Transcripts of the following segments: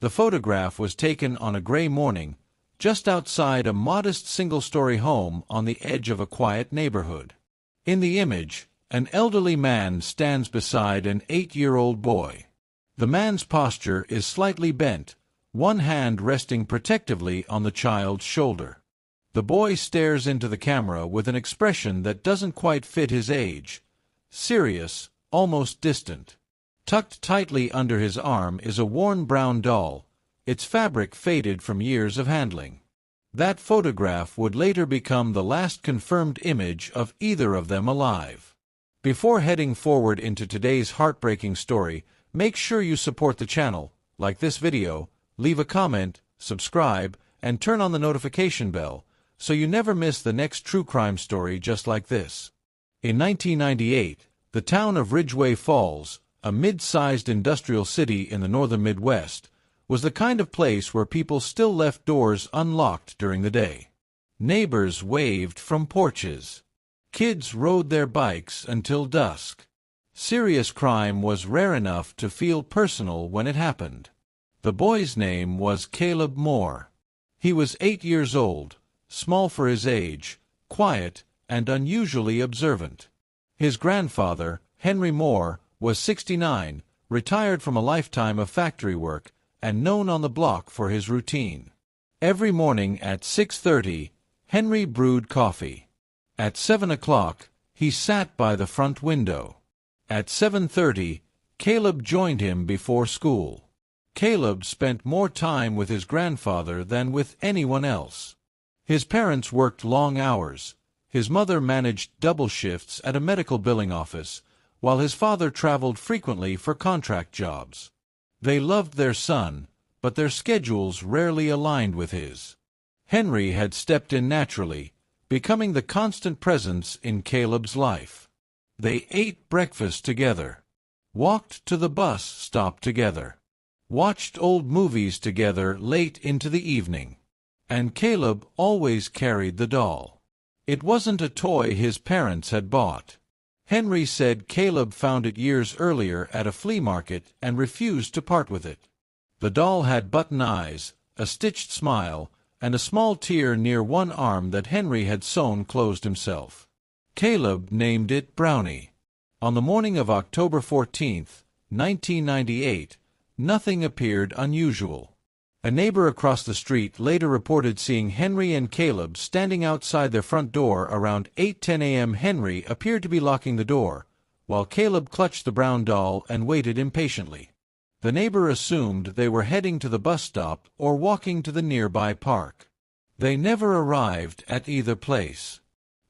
The photograph was taken on a gray morning, just outside a modest single-story home on the edge of a quiet neighborhood. In the image, an elderly man stands beside an 8-year-old boy. The man's posture is slightly bent, one hand resting protectively on the child's shoulder. The boy stares into the camera with an expression that doesn't quite fit his age, serious, almost distant. Tucked tightly under his arm is a worn brown doll, its fabric faded from years of handling. That photograph would later become the last confirmed image of either of them alive. Before heading forward into today's heartbreaking story, make sure you support the channel, like this video, leave a comment, subscribe, and turn on the notification bell, so you never miss the next true crime story just like this. In 1998, the town of Ridgway Falls, a mid-sized industrial city in the northern Midwest, was the kind of place where people still left doors unlocked during the day. Neighbors waved from porches. Kids rode their bikes until dusk. Serious crime was rare enough to feel personal when it happened. The boy's name was Caleb Moore. He was 8 years old, small for his age, quiet, and unusually observant. His grandfather, Henry Moore, was 69, retired from a lifetime of factory work, and known on the block for his routine. Every morning at 6:30, Henry brewed coffee. At 7 o'clock, he sat by the front window. At 7:30, Caleb joined him before school. Caleb spent more time with his grandfather than with anyone else. His parents worked long hours. His mother managed double shifts at a medical billing office, while his father traveled frequently for contract jobs. They loved their son, but their schedules rarely aligned with his. Henry had stepped in naturally, becoming the constant presence in Caleb's life. They ate breakfast together, walked to the bus stop together, watched old movies together late into the evening. And Caleb always carried the doll. It wasn't a toy his parents had bought. Henry said Caleb found it years earlier at a flea market and refused to part with it. The doll had button eyes, a stitched smile, and a small tear near one arm that Henry had sewn closed himself. Caleb named it Brownie. On the morning of October 14, 1998, nothing appeared unusual. A neighbor across the street later reported seeing Henry and Caleb standing outside their front door around 8:10 a.m. Henry appeared to be locking the door, while Caleb clutched the brown doll and waited impatiently. The neighbor assumed they were heading to the bus stop or walking to the nearby park. They never arrived at either place.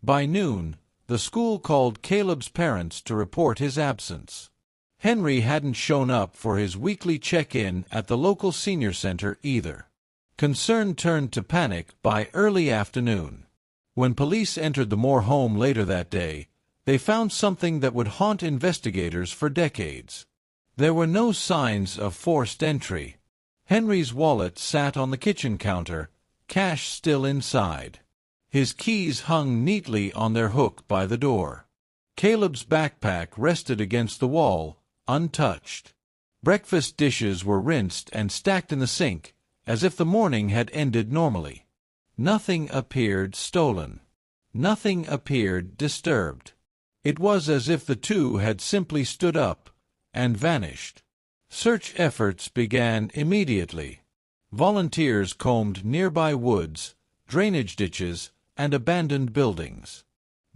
By noon, the school called Caleb's parents to report his absence. Henry hadn't shown up for his weekly check-in at the local senior center either. Concern turned to panic by early afternoon. When police entered the Moore home later that day, they found something that would haunt investigators for decades. There were no signs of forced entry. Henry's wallet sat on the kitchen counter, cash still inside. His keys hung neatly on their hook by the door. Caleb's backpack rested against the wall, untouched. Breakfast dishes were rinsed and stacked in the sink, as if the morning had ended normally. Nothing appeared stolen. Nothing appeared disturbed. It was as if the two had simply stood up and vanished. Search efforts began immediately. Volunteers combed nearby woods, drainage ditches, and abandoned buildings.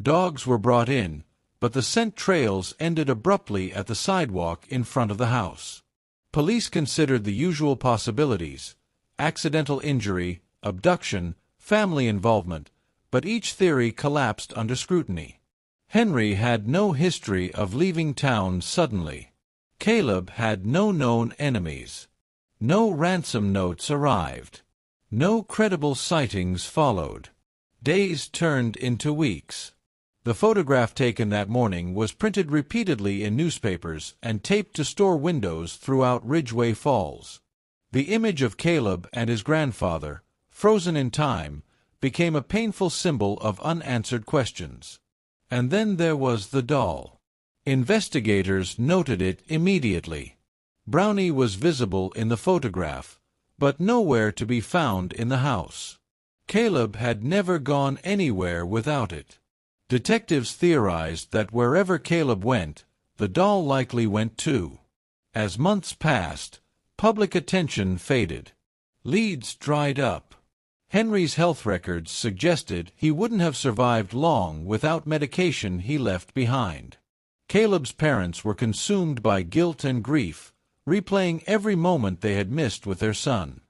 Dogs were brought in, but the scent trails ended abruptly at the sidewalk in front of the house. Police considered the usual possibilities: accidental injury, abduction, family involvement, but each theory collapsed under scrutiny. Henry had no history of leaving town suddenly. Caleb had no known enemies. No ransom notes arrived. No credible sightings followed. Days turned into weeks. The photograph taken that morning was printed repeatedly in newspapers and taped to store windows throughout Ridgway Falls. The image of Caleb and his grandfather, frozen in time, became a painful symbol of unanswered questions. And then there was the doll. Investigators noted it immediately. Brownie was visible in the photograph, but nowhere to be found in the house. Caleb had never gone anywhere without it. Detectives theorized that wherever Caleb went, the doll likely went too. As months passed, public attention faded. Leads dried up. Henry's health records suggested he wouldn't have survived long without medication he left behind. Caleb's parents were consumed by guilt and grief, replaying every moment they had missed with their son.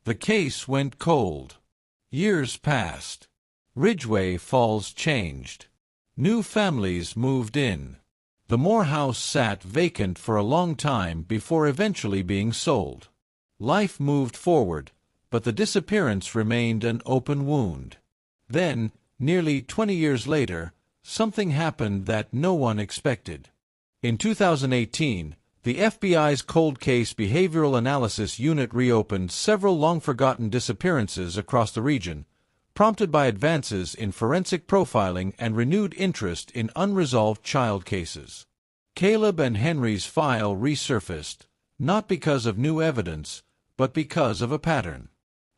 The case went cold. Years passed. Ridgway Falls changed. New families moved in. The Moore house sat vacant for a long time before eventually being sold. Life moved forward, but the disappearance remained an open wound. Then, nearly 20 years later, something happened that no one expected. In 2018, the FBI's Cold Case Behavioral Analysis Unit reopened several long-forgotten disappearances across the region, prompted by advances in forensic profiling and renewed interest in unresolved child cases. Caleb and Henry's file resurfaced, not because of new evidence, but because of a pattern.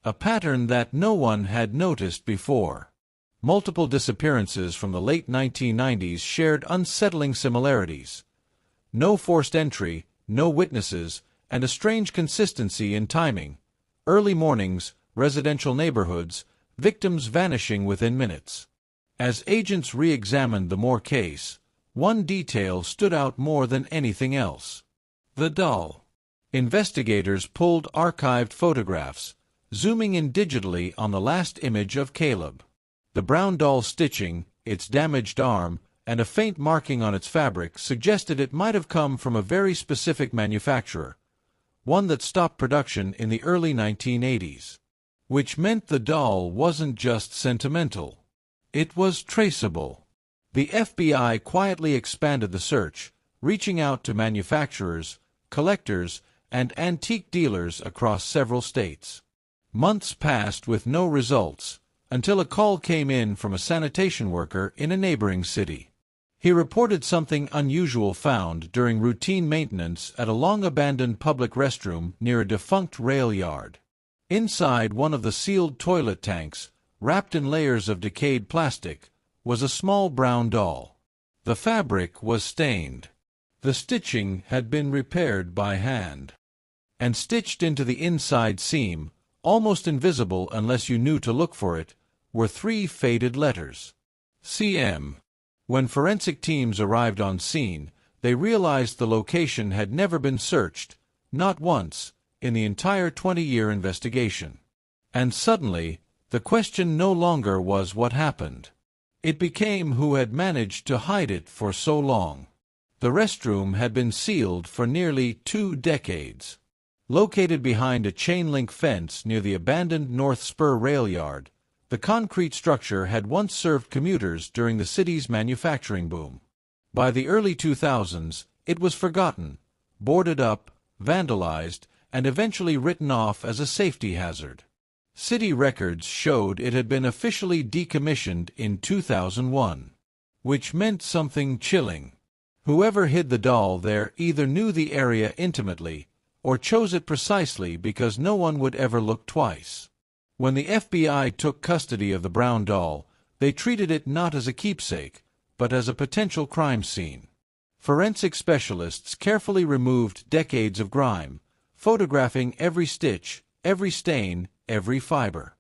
A pattern that no one had noticed before. Multiple disappearances from the late 1990s shared unsettling similarities. No forced entry, no witnesses, and a strange consistency in timing. Early mornings, residential neighborhoods, victims vanishing within minutes. As agents re-examined the Moore case, one detail stood out more than anything else. The doll. Investigators pulled archived photographs, zooming in digitally on the last image of Caleb. The brown doll stitching, its damaged arm, and a faint marking on its fabric suggested it might have come from a very specific manufacturer, one that stopped production in the early 1980s. Which meant the doll wasn't just sentimental. It was traceable. The FBI quietly expanded the search, reaching out to manufacturers, collectors, and antique dealers across several states. Months passed with no results, until a call came in from a sanitation worker in a neighboring city. He reported something unusual found during routine maintenance at a long-abandoned public restroom near a defunct rail yard. Inside one of the sealed toilet tanks, wrapped in layers of decayed plastic, was a small brown doll. The fabric was stained. The stitching had been repaired by hand. And stitched into the inside seam, almost invisible unless you knew to look for it, were 3 faded letters. CM. When forensic teams arrived on scene, they realized the location had never been searched, not once, in the entire 20-year investigation. And suddenly, the question no longer was what happened. It became who had managed to hide it for so long. The restroom had been sealed for nearly 2 decades. Located behind a chain-link fence near the abandoned North Spur rail yard, the concrete structure had once served commuters during the city's manufacturing boom. By the early 2000s, it was forgotten, boarded up, vandalized, and eventually written off as a safety hazard. City records showed it had been officially decommissioned in 2001. Which meant something chilling. Whoever hid the doll there either knew the area intimately, or chose it precisely because no one would ever look twice. When the FBI took custody of the brown doll, they treated it not as a keepsake, but as a potential crime scene. Forensic specialists carefully removed decades of grime, photographing every stitch, every stain, every fiber.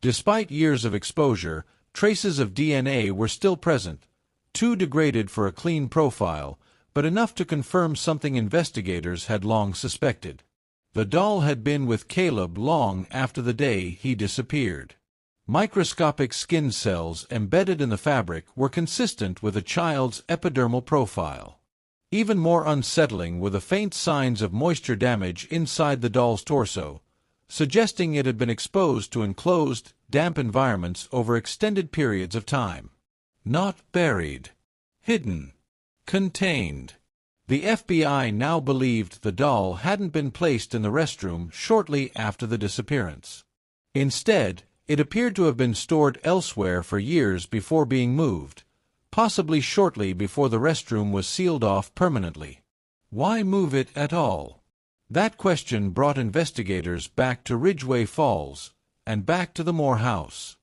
Despite years of exposure, traces of DNA were still present, too degraded for a clean profile, but enough to confirm something investigators had long suspected. The doll had been with Caleb long after the day he disappeared. Microscopic skin cells embedded in the fabric were consistent with a child's epidermal profile. Even more unsettling were the faint signs of moisture damage inside the doll's torso, suggesting it had been exposed to enclosed, damp environments over extended periods of time. Not buried. Hidden. Contained. The FBI now believed the doll hadn't been placed in the restroom shortly after the disappearance. Instead, it appeared to have been stored elsewhere for years before being moved, possibly shortly before the restroom was sealed off permanently. Why move it at all? That question brought investigators back to Ridgway Falls, and back to the Moore house.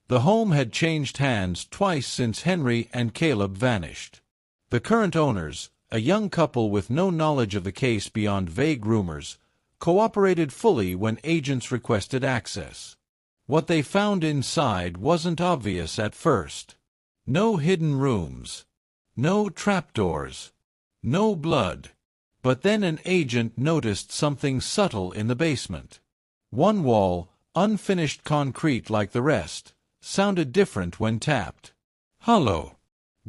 The home had changed hands twice since Henry and Caleb vanished. The current owners, a young couple with no knowledge of the case beyond vague rumors, cooperated fully when agents requested access. What they found inside wasn't obvious at first. No hidden rooms. No trapdoors. No blood. But then an agent noticed something subtle in the basement. One wall, unfinished concrete like the rest, sounded different when tapped. Hollow.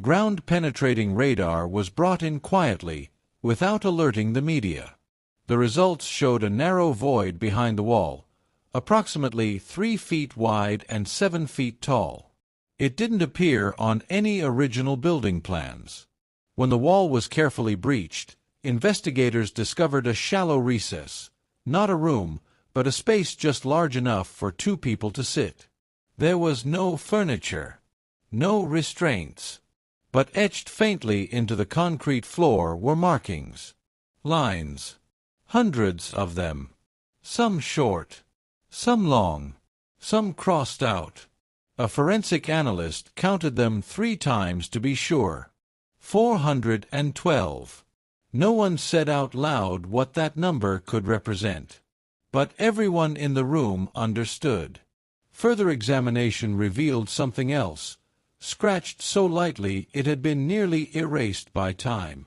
Ground-penetrating radar was brought in quietly, without alerting the media. The results showed a narrow void behind the wall, approximately 3 feet wide and 7 feet tall. It didn't appear on any original building plans. When the wall was carefully breached, investigators discovered a shallow recess, not a room, but a space just large enough for 2 people to sit. There was no furniture, no restraints, but etched faintly into the concrete floor were markings, lines, hundreds of them, some short, some long, some crossed out. A forensic analyst counted them 3 times to be sure. 412. No one said out loud what that number could represent. But everyone in the room understood. Further examination revealed something else, scratched so lightly it had been nearly erased by time.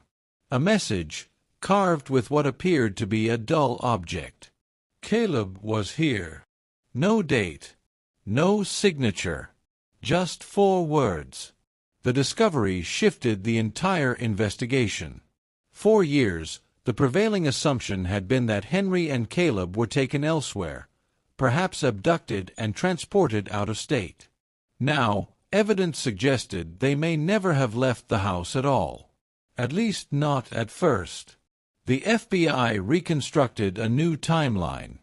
A message, carved with what appeared to be a dull object. Caleb was here. No date. No signature. Just 4 words. The discovery shifted the entire investigation. For years, the prevailing assumption had been that Henry and Caleb were taken elsewhere, perhaps abducted and transported out of state. Now, evidence suggested they may never have left the house at all. At least not at first. The FBI reconstructed a new timeline.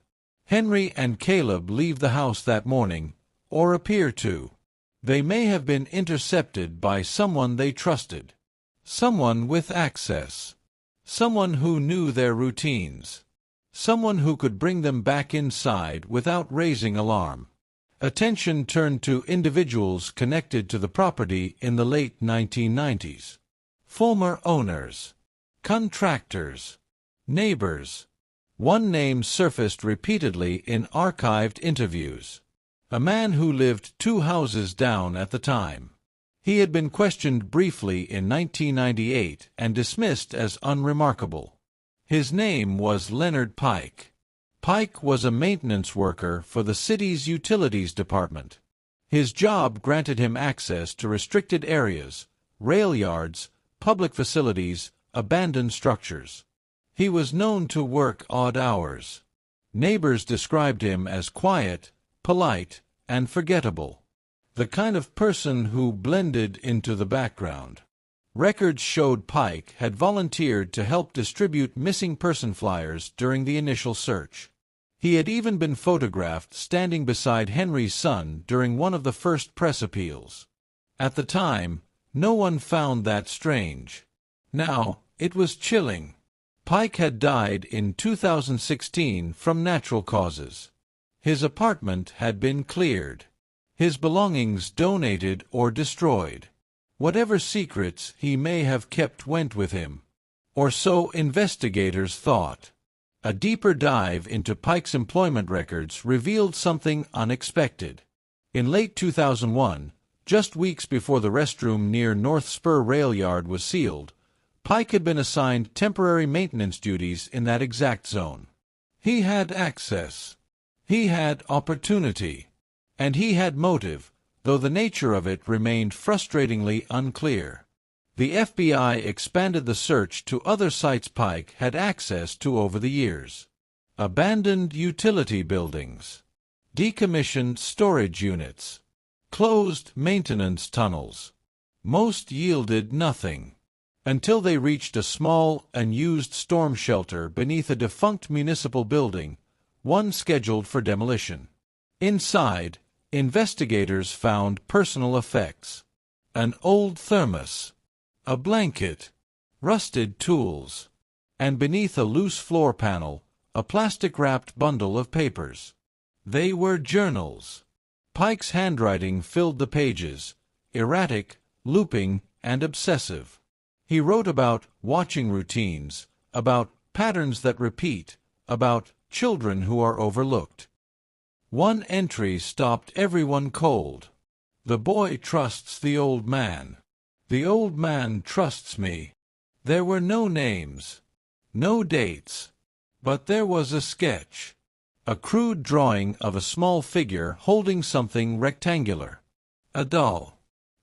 Henry and Caleb leave the house that morning, or appear to. They may have been intercepted by someone they trusted. Someone with access. Someone who knew their routines. Someone who could bring them back inside without raising alarm. Attention turned to individuals connected to the property in the late 1990s. Former owners. Contractors. Neighbors. One name surfaced repeatedly in archived interviews. A man who lived 2 houses down at the time. He had been questioned briefly in 1998 and dismissed as unremarkable. His name was Leonard Pike. Pike was a maintenance worker for the city's utilities department. His job granted him access to restricted areas, rail yards, public facilities, abandoned structures. He was known to work odd hours. Neighbors described him as quiet, polite, and forgettable. The kind of person who blended into the background. Records showed Pike had volunteered to help distribute missing person flyers during the initial search. He had even been photographed standing beside Henry's son during one of the first press appeals. At the time, no one found that strange. Now, it was chilling. Pike had died in 2016 from natural causes. His apartment had been cleared. His belongings donated or destroyed. Whatever secrets he may have kept went with him. Or so investigators thought. A deeper dive into Pike's employment records revealed something unexpected. In late 2001, just weeks before the restroom near North Spur Rail Yard was sealed, Pike had been assigned temporary maintenance duties in that exact zone. He had access. He had opportunity. And he had motive, though the nature of it remained frustratingly unclear. The FBI expanded the search to other sites Pike had access to over the years. Abandoned utility buildings. Decommissioned storage units. Closed maintenance tunnels. Most yielded nothing. Until they reached a small, unused storm shelter beneath a defunct municipal building, one scheduled for demolition. Inside, investigators found personal effects. An old thermos. A blanket. Rusted tools. And beneath a loose floor panel, a plastic-wrapped bundle of papers. They were journals. Pike's handwriting filled the pages, erratic, looping, and obsessive. He wrote about watching routines, about patterns that repeat, about children who are overlooked. One entry stopped everyone cold. The boy trusts the old man. The old man trusts me. There were no names, no dates, but there was a sketch. A crude drawing of a small figure holding something rectangular. A doll.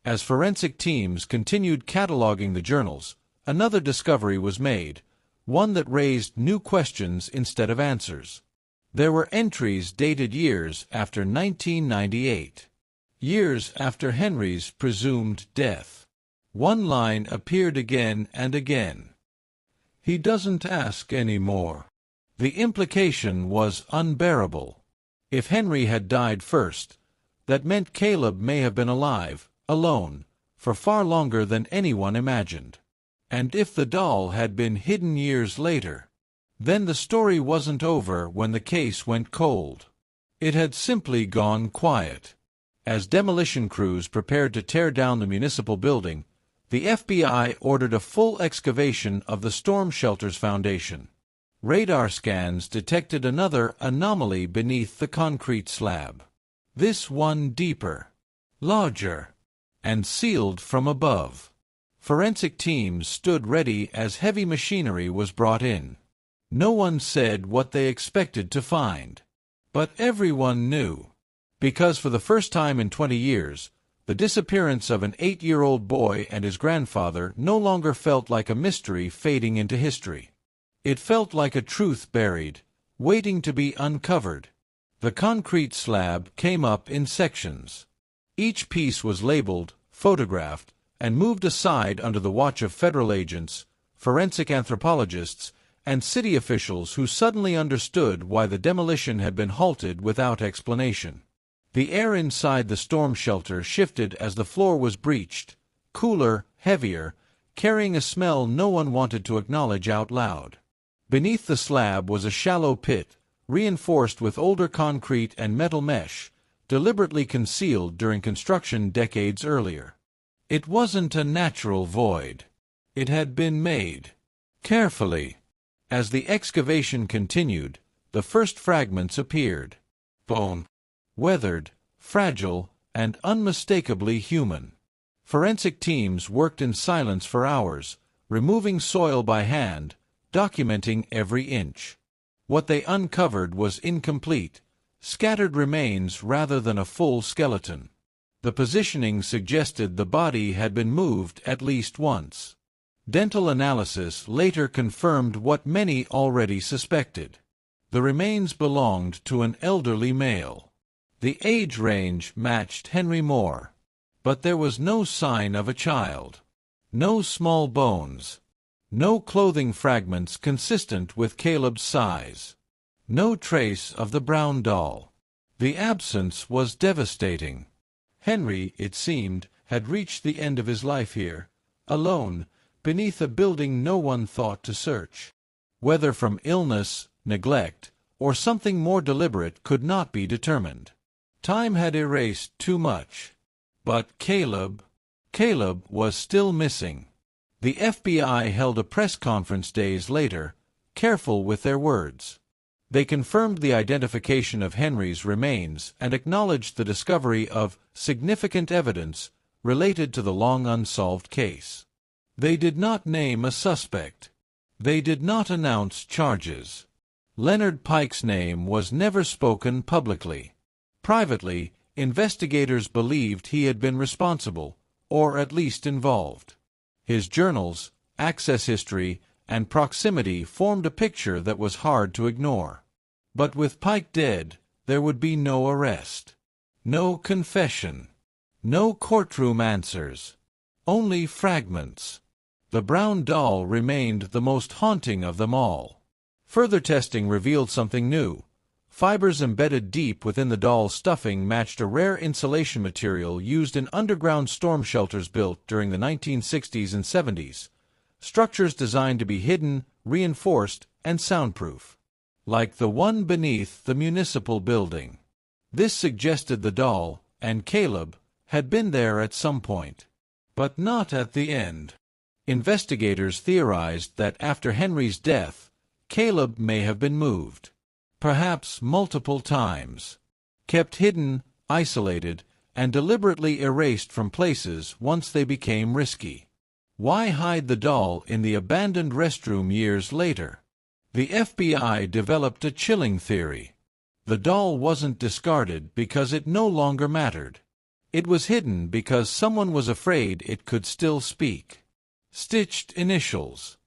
As forensic teams continued cataloging the journals, another discovery was made, one that raised new questions instead of answers. There were entries dated years after 1998, years after Henry's presumed death. One line appeared again and again. He doesn't ask any more. The implication was unbearable. If Henry had died first, that meant Caleb may have been alive, alone, for far longer than anyone imagined. And if the doll had been hidden years later, then the story wasn't over when the case went cold. It had simply gone quiet. As demolition crews prepared to tear down the municipal building, the FBI ordered a full excavation of the storm shelter's foundation. Radar scans detected another anomaly beneath the concrete slab. This one deeper, larger, and sealed from above. Forensic teams stood ready as heavy machinery was brought in. No one said what they expected to find. But everyone knew. Because for the first time in 20 years, the disappearance of an 8-year-old boy and his grandfather no longer felt like a mystery fading into history. It felt like a truth buried, waiting to be uncovered. The concrete slab came up in sections. Each piece was labeled, photographed, and moved aside under the watch of federal agents, forensic anthropologists, and city officials who suddenly understood why the demolition had been halted without explanation. The air inside the storm shelter shifted as the floor was breached, cooler, heavier, carrying a smell no one wanted to acknowledge out loud. Beneath the slab was a shallow pit, reinforced with older concrete and metal mesh, deliberately concealed during construction decades earlier. It wasn't a natural void. It had been made. Carefully. As the excavation continued, the first fragments appeared. Bone. Weathered, fragile, and unmistakably human. Forensic teams worked in silence for hours, removing soil by hand, documenting every inch. What they uncovered was incomplete, scattered remains rather than a full skeleton. The positioning suggested the body had been moved at least once. Dental analysis later confirmed what many already suspected. The remains belonged to an elderly male. The age range matched Henry Moore, but there was no sign of a child. No small bones. No clothing fragments consistent with Caleb's size. No trace of the brown doll. The absence was devastating. Henry, it seemed, had reached the end of his life here, alone, beneath a building no one thought to search. Whether from illness, neglect, or something more deliberate could not be determined. Time had erased too much. But Caleb was still missing. The FBI held a press conference days later, careful with their words. They confirmed the identification of Henry's remains and acknowledged the discovery of significant evidence related to the long unsolved case. They did not name a suspect. They did not announce charges. Leonard Pike's name was never spoken publicly. Privately, investigators believed he had been responsible, or at least involved. His journals, access history, and proximity formed a picture that was hard to ignore. But with Pike dead, there would be no arrest. No confession. No courtroom answers. Only fragments. The brown doll remained the most haunting of them all. Further testing revealed something new. Fibers embedded deep within the doll's stuffing matched a rare insulation material used in underground storm shelters built during the 1960s and 70s, structures designed to be hidden, reinforced, and soundproof. like the one beneath the municipal building. This suggested the doll, and Caleb, had been there at some point. But not at the end. Investigators theorized that after Henry's death, Caleb may have been moved. Perhaps multiple times. Kept hidden, isolated, and deliberately erased from places once they became risky. Why hide the doll in the abandoned restroom years later? The FBI developed a chilling theory. The doll wasn't discarded because it no longer mattered. It was hidden because someone was afraid it could still speak. Stitched initials.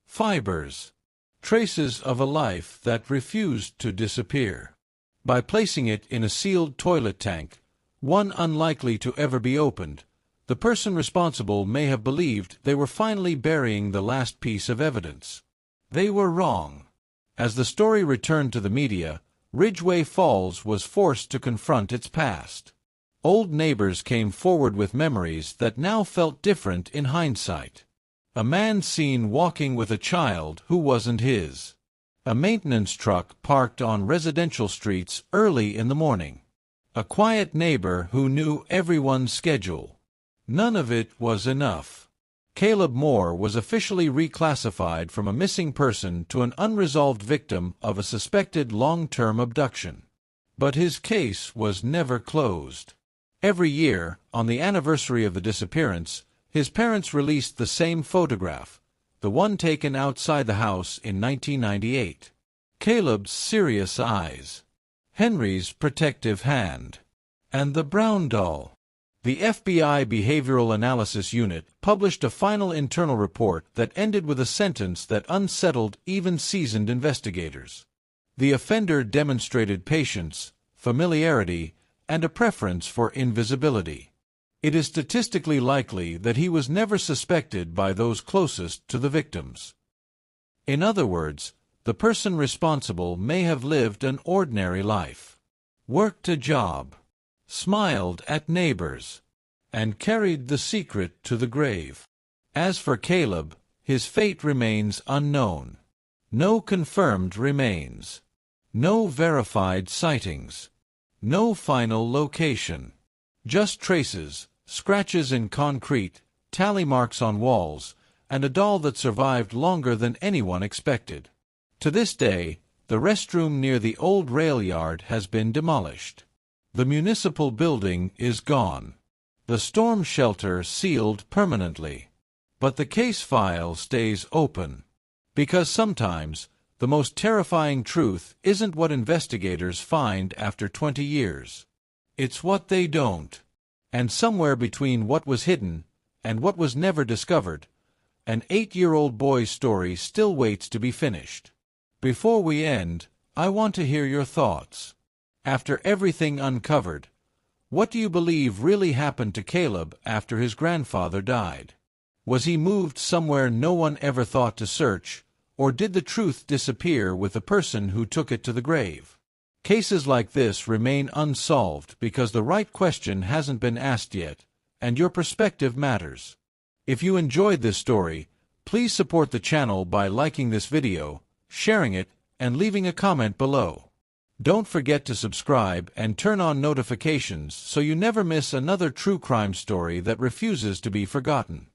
Fibers. Traces of a life that refused to disappear. By placing it in a sealed toilet tank, one unlikely to ever be opened, the person responsible may have believed they were finally burying the last piece of evidence. They were wrong. As the story returned to the media, Ridgway Falls was forced to confront its past. Old neighbors came forward with memories that now felt different in hindsight. A man seen walking with a child who wasn't his. A maintenance truck parked on residential streets early in the morning. A quiet neighbor who knew everyone's schedule. None of it was enough. Caleb Moore was officially reclassified from a missing person to an unresolved victim of a suspected long-term abduction. But his case was never closed. Every year, on the anniversary of the disappearance, his parents released the same photograph, the one taken outside the house in 1998. Caleb's serious eyes. Henry's protective hand. And the brown doll. The FBI Behavioral Analysis Unit published a final internal report that ended with a sentence that unsettled even seasoned investigators. The offender demonstrated patience, familiarity, and a preference for invisibility. It is statistically likely that he was never suspected by those closest to the victims. In other words, the person responsible may have lived an ordinary life, worked a job, smiled at neighbors, and carried the secret to the grave. As for Caleb, his fate remains unknown. No confirmed remains. No verified sightings. No final location. Just traces, scratches in concrete, tally marks on walls, and a doll that survived longer than anyone expected. To this day, the restroom near the old rail yard has been demolished. The municipal building is gone. The storm shelter sealed permanently. But the case file stays open. Because sometimes, the most terrifying truth isn't what investigators find after 20 years. It's what they don't. And somewhere between what was hidden and what was never discovered, an 8-year-old boy's story still waits to be finished. Before we end, I want to hear your thoughts. After everything uncovered, what do you believe really happened to Caleb after his grandfather died? Was he moved somewhere no one ever thought to search, or did the truth disappear with the person who took it to the grave? Cases like this remain unsolved because the right question hasn't been asked yet, and your perspective matters. If you enjoyed this story, please support the channel by liking this video, sharing it, and leaving a comment below. Don't forget to subscribe and turn on notifications so you never miss another true crime story that refuses to be forgotten.